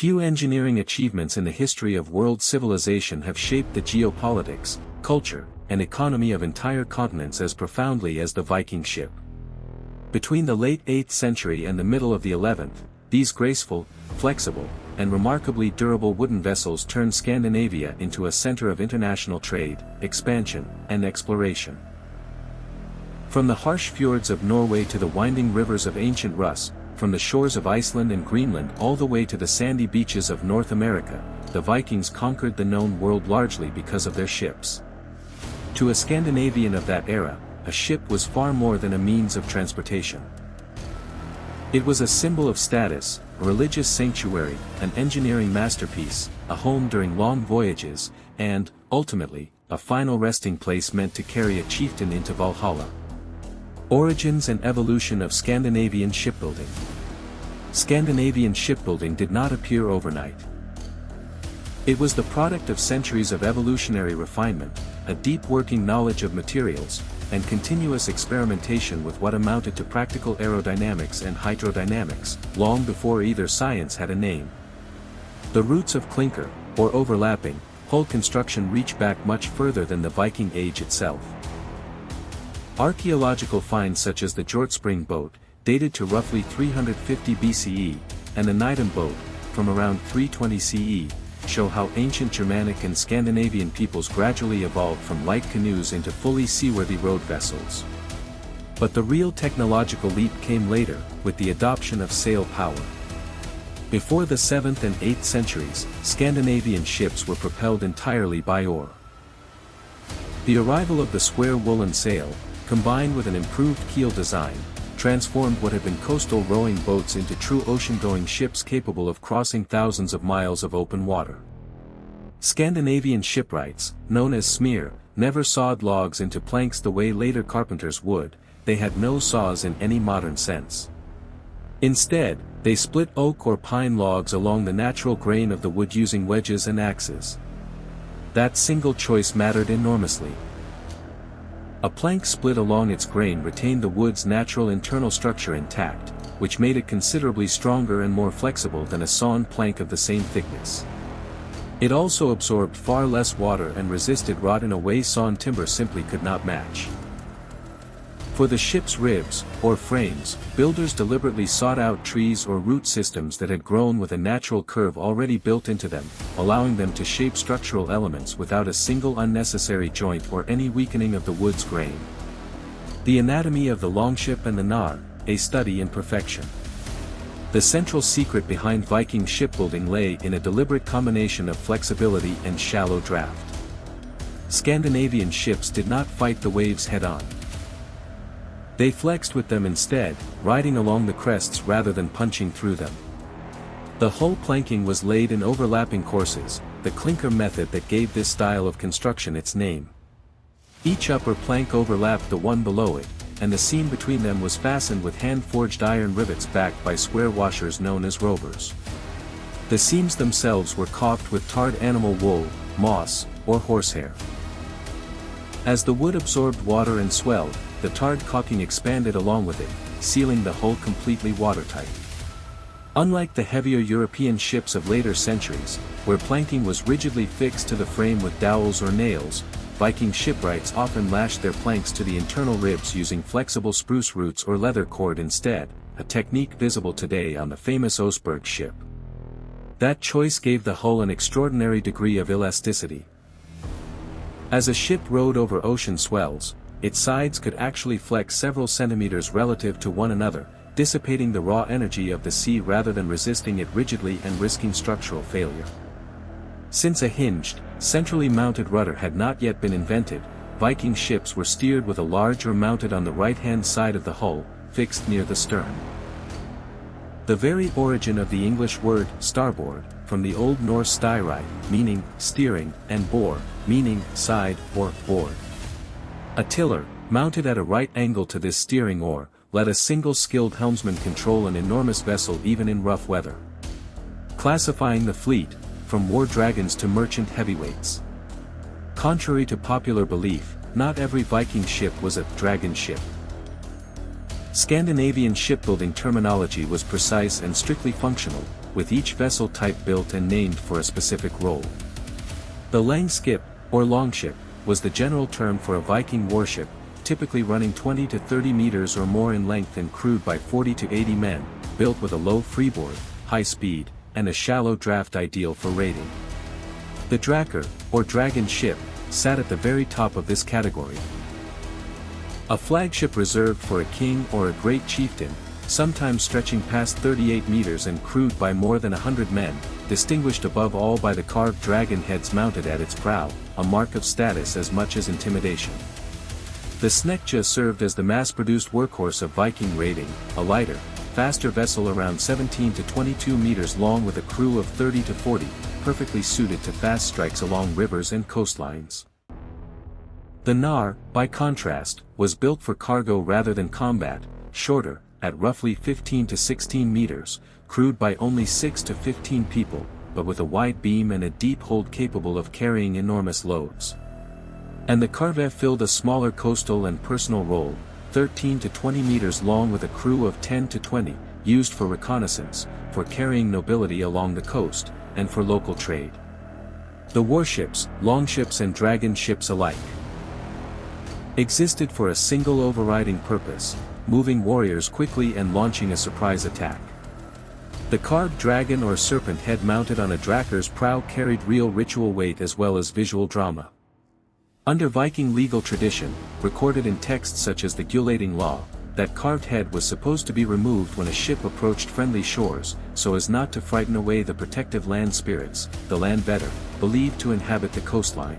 Few engineering achievements in the history of world civilization have shaped the geopolitics, culture, and economy of entire continents as profoundly as the Viking ship. Between the late 8th century and the middle of the 11th, these graceful, flexible, and remarkably durable wooden vessels turned Scandinavia into a center of international trade, expansion, and exploration. From the harsh fjords of Norway to the winding rivers of ancient Rus, from the shores of Iceland and Greenland all the way to the sandy beaches of North America, the Vikings conquered the known world largely because of their ships. To a Scandinavian of that era, a ship was far more than a means of transportation. It was a symbol of status, a religious sanctuary, an engineering masterpiece, a home during long voyages, and, ultimately, a final resting place meant to carry a chieftain into Valhalla. Origins and evolution of Scandinavian shipbuilding. Scandinavian shipbuilding did not appear overnight. It was the product of centuries of evolutionary refinement, a deep working knowledge of materials, and continuous experimentation with what amounted to practical aerodynamics and hydrodynamics, long before either science had a name. The roots of clinker, or overlapping, hull construction reach back much further than the Viking Age itself. Archaeological finds such as the Hjortspring boat, dated to roughly 350 BCE, and the Nidum boat, from around 320 CE, show how ancient Germanic and Scandinavian peoples gradually evolved from light canoes into fully seaworthy road vessels. But the real technological leap came later, with the adoption of sail power. Before the 7th and 8th centuries, Scandinavian ships were propelled entirely by oar. The arrival of the square woolen sail, combined with an improved keel design, transformed what had been coastal rowing boats into true ocean-going ships capable of crossing thousands of miles of open water. Scandinavian shipwrights, known as smear, never sawed logs into planks the way later carpenters would. They had no saws in any modern sense. Instead, they split oak or pine logs along the natural grain of the wood using wedges and axes. That single choice mattered enormously. A plank split along its grain retained the wood's natural internal structure intact, which made it considerably stronger and more flexible than a sawn plank of the same thickness. It also absorbed far less water and resisted rot in a way sawn timber simply could not match. For the ship's ribs, or frames, builders deliberately sought out trees or root systems that had grown with a natural curve already built into them, allowing them to shape structural elements without a single unnecessary joint or any weakening of the wood's grain. The anatomy of the longship and the knarr, a study in perfection. The central secret behind Viking shipbuilding lay in a deliberate combination of flexibility and shallow draft. Scandinavian ships did not fight the waves head-on. They flexed with them instead, riding along the crests rather than punching through them. The hull planking was laid in overlapping courses, the clinker method that gave this style of construction its name. Each upper plank overlapped the one below it, and the seam between them was fastened with hand-forged iron rivets backed by square washers known as rovers. The seams themselves were caulked with tarred animal wool, moss, or horsehair. As the wood absorbed water and swelled, the tarred caulking expanded along with it, sealing the hull completely watertight. Unlike the heavier European ships of later centuries, where planking was rigidly fixed to the frame with dowels or nails, Viking shipwrights often lashed their planks to the internal ribs using flexible spruce roots or leather cord instead, a technique visible today on the famous Oseberg ship. That choice gave the hull an extraordinary degree of elasticity. As a ship rode over ocean swells, its sides could actually flex several centimeters relative to one another, dissipating the raw energy of the sea rather than resisting it rigidly and risking structural failure. Since a hinged, centrally mounted rudder had not yet been invented, Viking ships were steered with a large oar mounted on the right-hand side of the hull, fixed near the stern. The very origin of the English word starboard, from the Old Norse styride, meaning steering, and bore, meaning side or board. A tiller, mounted at a right angle to this steering oar, let a single skilled helmsman control an enormous vessel even in rough weather. Classifying the fleet, from war dragons to merchant heavyweights. Contrary to popular belief, not every Viking ship was a dragon ship. Scandinavian shipbuilding terminology was precise and strictly functional, with each vessel type built and named for a specific role. The longship, or longship, was the general term for a Viking warship, typically running 20 to 30 meters or more in length and crewed by 40 to 80 men, built with a low freeboard, high speed, and a shallow draft ideal for raiding. The drakkar, or dragon ship, sat at the very top of this category. A flagship reserved for a king or a great chieftain, sometimes stretching past 38 meters and crewed by more than 100 men, distinguished above all by the carved dragon heads mounted at its prow, a mark of status as much as intimidation. The snekkja served as the mass-produced workhorse of Viking raiding, a lighter, faster vessel around 17 to 22 meters long with a crew of 30 to 40, perfectly suited to fast strikes along rivers and coastlines. The knarr, by contrast, was built for cargo rather than combat, shorter, at roughly 15 to 16 meters, crewed by only 6 to 15 people, but with a wide beam and a deep hold capable of carrying enormous loads. And the karve filled a smaller coastal and personal role, 13 to 20 meters long with a crew of 10 to 20, used for reconnaissance, for carrying nobility along the coast, and for local trade. The warships, longships and dragon ships alike, existed for a single overriding purpose, moving warriors quickly and launching a surprise attack. The carved dragon or serpent head mounted on a drakkar's prow carried real ritual weight as well as visual drama. Under Viking legal tradition, recorded in texts such as the Gulating Law, that carved head was supposed to be removed when a ship approached friendly shores, so as not to frighten away the protective land spirits, the land better, believed to inhabit the coastline.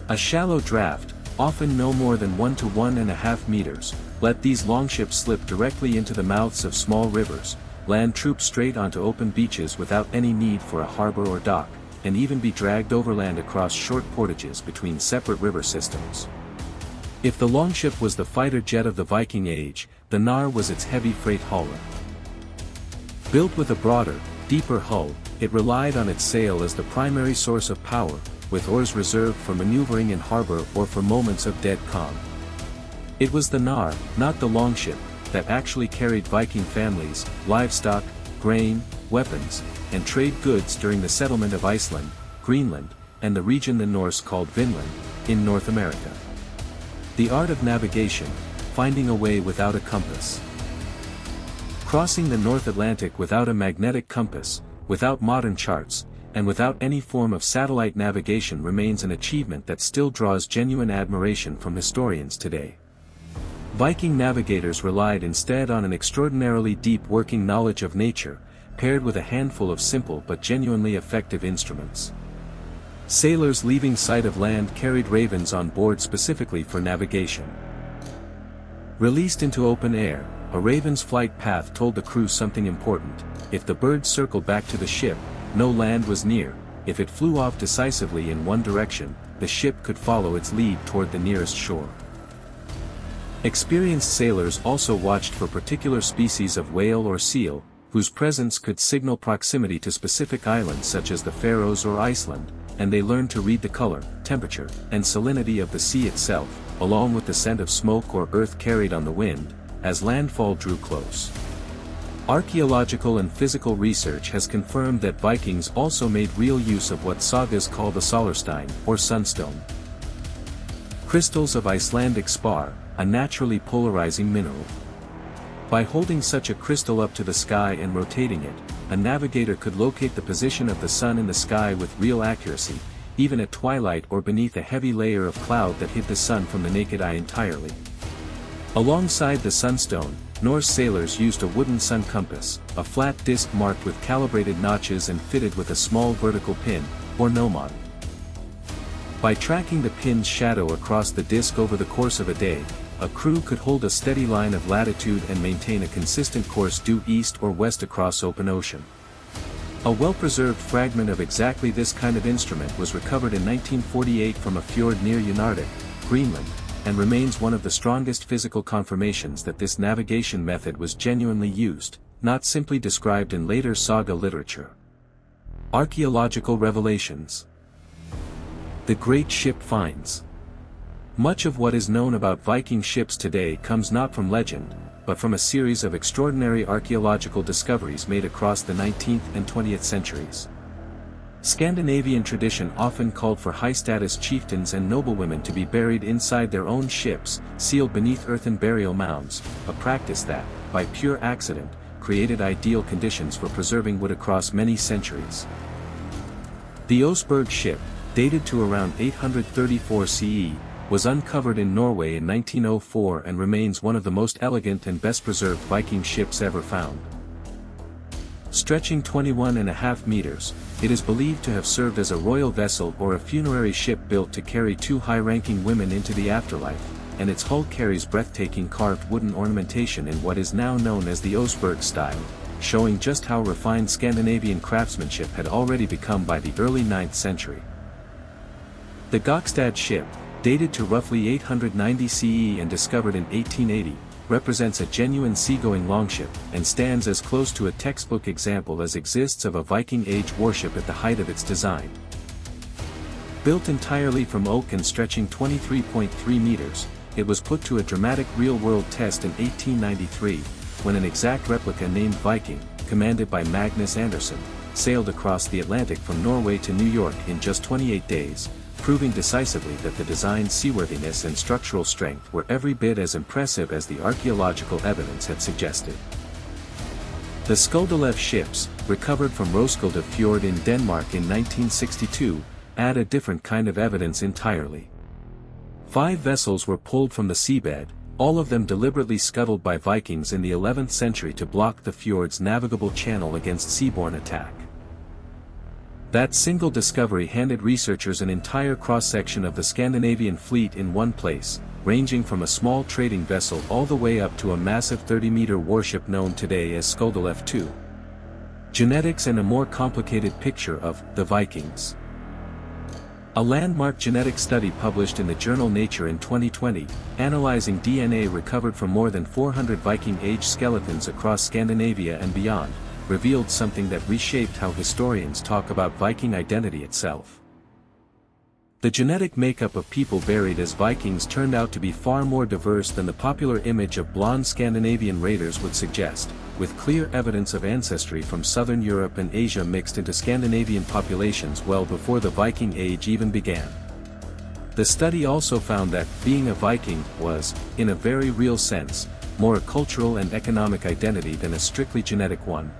A shallow draft, often no more than 1 to 1.5 meters, let these longships slip directly into the mouths of small rivers, land troops straight onto open beaches without any need for a harbor or dock, and even be dragged overland across short portages between separate river systems. If the longship was the fighter jet of the Viking Age, the knarr was its heavy freight hauler. Built with a broader, deeper hull, it relied on its sail as the primary source of power, with oars reserved for maneuvering in harbor or for moments of dead calm. It was the knarr, not the longship, that actually carried Viking families, livestock, grain, weapons, and trade goods during the settlement of Iceland, Greenland, and the region the Norse called Vinland, in North America. The art of navigation, finding a way without a compass. Crossing the North Atlantic without a magnetic compass, without modern charts, and without any form of satellite navigation remains an achievement that still draws genuine admiration from historians today. Viking navigators relied instead on an extraordinarily deep working knowledge of nature, paired with a handful of simple but genuinely effective instruments. Sailors leaving sight of land carried ravens on board specifically for navigation. Released into open air, a raven's flight path told the crew something important. If the bird circled back to the ship, no land was near. If it flew off decisively in one direction, the ship could follow its lead toward the nearest shore. Experienced sailors also watched for particular species of whale or seal, whose presence could signal proximity to specific islands such as the Faroes or Iceland, and they learned to read the color, temperature, and salinity of the sea itself, along with the scent of smoke or earth carried on the wind, as landfall drew close. Archaeological and physical research has confirmed that Vikings also made real use of what sagas call the solarstein, or sunstone. Crystals of Icelandic spar, a naturally polarizing mineral. By holding such a crystal up to the sky and rotating it, a navigator could locate the position of the sun in the sky with real accuracy, even at twilight or beneath a heavy layer of cloud that hid the sun from the naked eye entirely. Alongside the sunstone, Norse sailors used a wooden sun compass, a flat disc marked with calibrated notches and fitted with a small vertical pin, or gnomon. By tracking the pin's shadow across the disc over the course of a day, a crew could hold a steady line of latitude and maintain a consistent course due east or west across open ocean. A well-preserved fragment of exactly this kind of instrument was recovered in 1948 from a fjord near Unardik, Greenland, and remains one of the strongest physical confirmations that this navigation method was genuinely used, not simply described in later saga literature. Archaeological revelations. The Great Ship Finds. Much of what is known about Viking ships today comes not from legend, but from a series of extraordinary archaeological discoveries made across the 19th and 20th centuries. Scandinavian tradition often called for high-status chieftains and noblewomen to be buried inside their own ships, sealed beneath earthen burial mounds, a practice that, by pure accident, created ideal conditions for preserving wood across many centuries. The Oseberg ship, dated to around 834 CE, was uncovered in Norway in 1904 and remains one of the most elegant and best-preserved Viking ships ever found. Stretching 21.5 meters, it is believed to have served as a royal vessel or a funerary ship built to carry two high-ranking women into the afterlife, and its hull carries breathtaking carved wooden ornamentation in what is now known as the Oseberg style, showing just how refined Scandinavian craftsmanship had already become by the early 9th century. The Gokstad ship, dated to roughly 890 CE and discovered in 1880, represents a genuine seagoing longship, and stands as close to a textbook example as exists of a Viking Age warship at the height of its design. Built entirely from oak and stretching 23.3 meters, it was put to a dramatic real-world test in 1893, when an exact replica named Viking, commanded by Magnus Anderson, sailed across the Atlantic from Norway to New York in just 28 days, proving decisively that the design's seaworthiness and structural strength were every bit as impressive as the archaeological evidence had suggested. The Skåldelv ships, recovered from Roskilde Fjord in Denmark in 1962, add a different kind of evidence entirely. 5 vessels were pulled from the seabed, all of them deliberately scuttled by Vikings in the 11th century to block the fjord's navigable channel against seaborne attack. That single discovery handed researchers an entire cross-section of the Scandinavian fleet in one place, ranging from a small trading vessel all the way up to a massive 30-meter warship known today as Skåldelv II. Genetics and a more complicated picture of the Vikings. A landmark genetic study published in the journal Nature in 2020, analyzing DNA recovered from more than 400 Viking-age skeletons across Scandinavia and beyond, revealed something that reshaped how historians talk about Viking identity itself. The genetic makeup of people buried as Vikings turned out to be far more diverse than the popular image of blonde Scandinavian raiders would suggest, with clear evidence of ancestry from southern Europe and Asia mixed into Scandinavian populations well before the Viking Age even began. The study also found that being a Viking was, in a very real sense, more a cultural and economic identity than a strictly genetic one.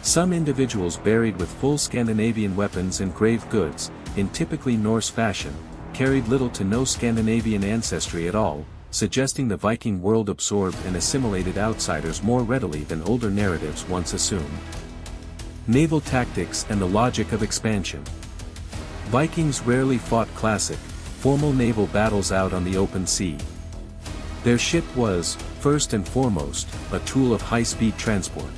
Some individuals buried with full Scandinavian weapons and grave goods, in typically Norse fashion, carried little to no Scandinavian ancestry at all, suggesting the Viking world absorbed and assimilated outsiders more readily than older narratives once assumed. Naval tactics and the logic of expansion. Vikings rarely fought classic, formal naval battles out on the open sea. Their ship was, first and foremost, a tool of high-speed transport.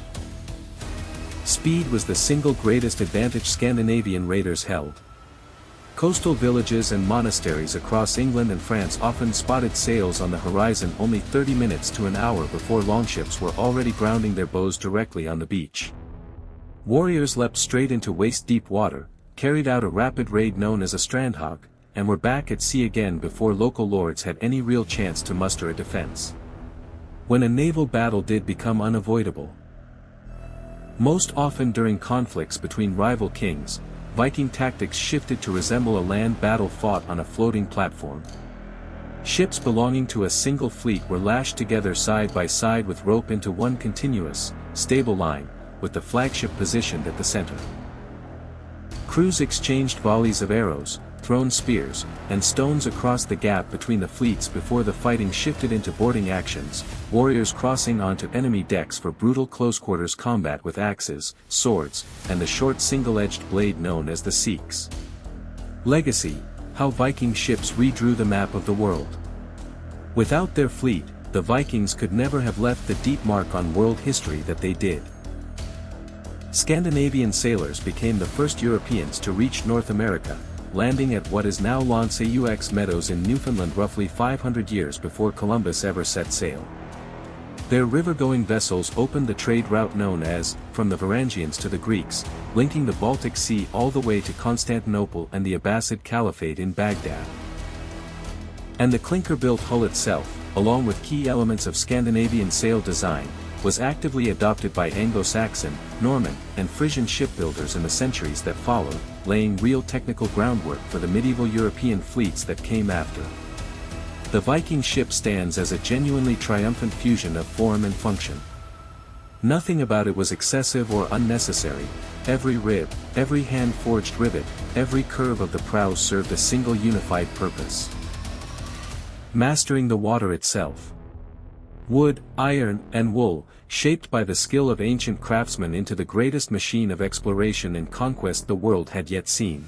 Speed was the single greatest advantage Scandinavian raiders held. Coastal villages and monasteries across England and France often spotted sails on the horizon only 30 minutes to an hour before longships were already grounding their bows directly on the beach. Warriors leapt straight into waist-deep water, carried out a rapid raid known as a strandhogg, and were back at sea again before local lords had any real chance to muster a defense. When a naval battle did become unavoidable, most often during conflicts between rival kings, Viking tactics shifted to resemble a land battle fought on a floating platform. Ships belonging to a single fleet were lashed together side by side with rope into one continuous, stable line, with the flagship positioned at the center. Crews exchanged volleys of arrows, thrown spears, and stones across the gap between the fleets before the fighting shifted into boarding actions, warriors crossing onto enemy decks for brutal close-quarters combat with axes, swords, and the short single-edged blade known as the seeks. Legacy: how Viking ships redrew the map of the world. Without their fleet, the Vikings could never have left the deep mark on world history that they did. Scandinavian sailors became the first Europeans to reach North America, landing at what is now L'Anse aux Meadows in Newfoundland roughly 500 years before Columbus ever set sail. Their river-going vessels opened the trade route known as, from the Varangians to the Greeks, linking the Baltic Sea all the way to Constantinople and the Abbasid Caliphate in Baghdad. And the clinker-built hull itself, along with key elements of Scandinavian sail design, was actively adopted by Anglo-Saxon, Norman, and Frisian shipbuilders in the centuries that followed, laying real technical groundwork for the medieval European fleets that came after. The Viking ship stands as a genuinely triumphant fusion of form and function. Nothing about it was excessive or unnecessary. Every rib, every hand-forged rivet, every curve of the prow served a single unified purpose. Mastering the water itself. Wood, iron, and wool, shaped by the skill of ancient craftsmen into the greatest machine of exploration and conquest the world had yet seen.